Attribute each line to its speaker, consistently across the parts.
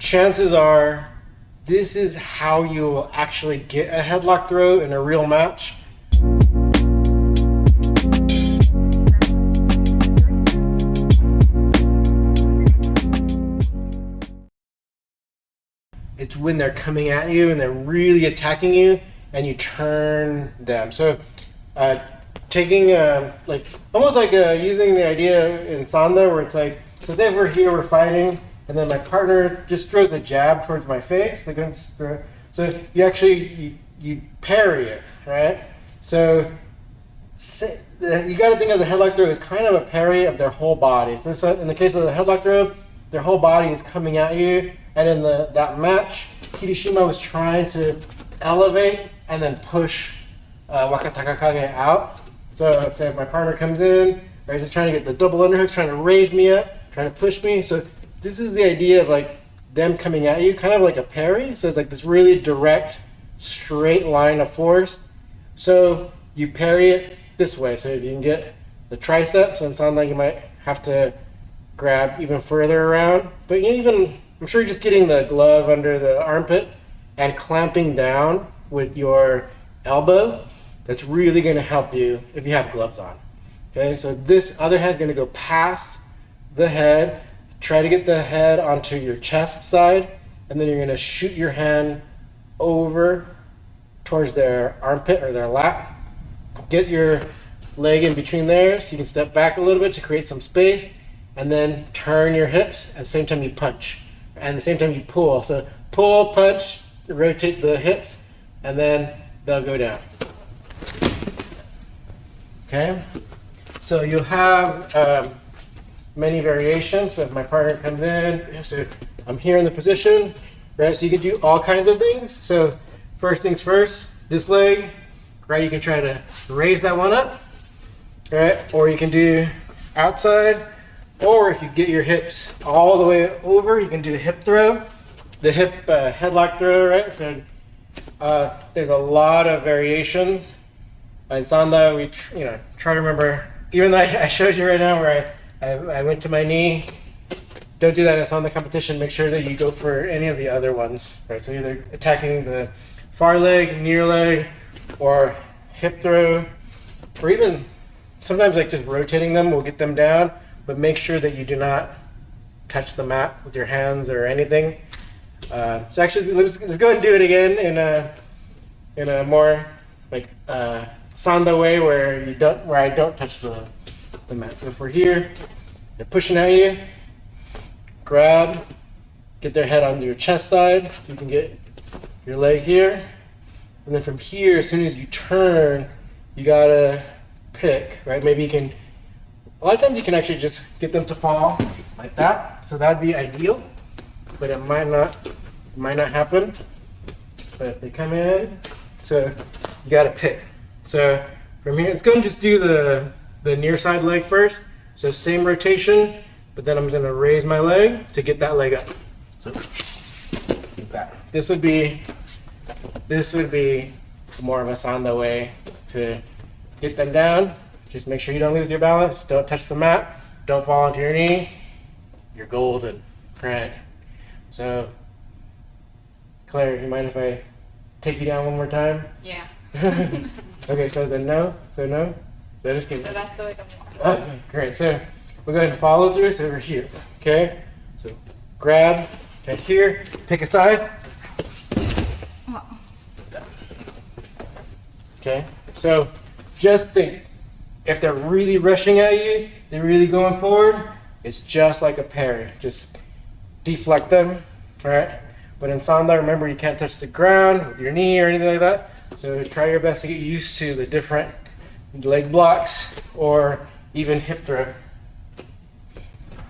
Speaker 1: chances are this is how you will actually get a headlock throw in a real match. It's when they're coming at you and they're really attacking you and you turn them. So taking like almost like using the idea in Sanda where it's like, so say we're here, we're fighting, and then my partner just throws a jab towards my face. So you actually, you parry it, right? So you got to think of the headlock throw as kind of a parry of their whole body. So in the case of the headlock throw, their whole body is coming at you. And in that match, Kirishima was trying to elevate and then push Wakatakakage out. So say if my partner comes in, right, just trying to get the double underhooks, trying to raise me up, trying to push me. So this is the idea of like them coming at you, kind of like a parry. So it's like this really direct, straight line of force. So you parry it this way. So if you can get the triceps, and it sounds like you might have to grab even further around. But you even, I'm sure you're just getting the glove under the armpit and clamping down with your elbow. That's really going to help you if you have gloves on. Okay, so this other hand's going to go past the head. Try to get the head onto your chest side, and then you're going to shoot your hand over towards their armpit or their lap. Get your leg in between there so you can step back a little bit to create some space, and then turn your hips at the same time you punch. And at the same time you pull. So pull, punch, rotate the hips, and then they'll go down. Okay? So you'll have many variations. So if my partner comes in, so I'm here in the position, right? So you can do all kinds of things. So first things first, this leg, right? You can try to raise that one up, right? Or you can do outside, or if you get your hips all the way over, you can do a hip throw, the hip headlock throw, right? So there's a lot of variations. In Sanda, we try to remember, even though I showed you right now where I went to my knee, don't do that in Sanda competition. Make sure that you go for any of the other ones, right? So either attacking the far leg, near leg, or hip throw, or even sometimes like just rotating them will get them down, but make sure that you do not touch the mat with your hands or anything. So actually, let's go ahead and do it again in a more like Sanda way where I don't touch the mat. So if we're here, they're pushing at you, grab, get their head onto your chest side. You can get your leg here, and then from here, as soon as you turn, you gotta pick, right? Maybe you can. A lot of times you can actually just get them to fall like that. So that'd be ideal, but it might not happen. But if they come in, so you gotta pick. So from here, let's go and just do the near side leg first. So same rotation, but then I'm gonna raise my leg to get that leg up. So like that. This would be more of a Sanda way to get them down. Just make sure you don't lose your balance. Don't touch the mat. Don't fall onto your knee. You're golden, right? So, Claire, you mind if I take you down one more time?
Speaker 2: Yeah.
Speaker 1: Okay, so then no. So just kidding.
Speaker 2: So that's the way to
Speaker 1: Okay, great. So we'll go ahead and follow through. So we're here. Okay. So grab. Okay, here. Pick a side. Okay. So just think. If they're really rushing at you, they're really going forward, it's just like a parry. Just deflect them, right? But in Sanda, remember you can't touch the ground with your knee or anything like that. So try your best to get used to the different leg blocks or even hip throw.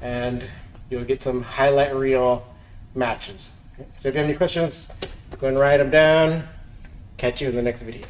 Speaker 1: And you'll get some highlight reel matches. So if you have any questions, go and write them down. Catch you in the next video.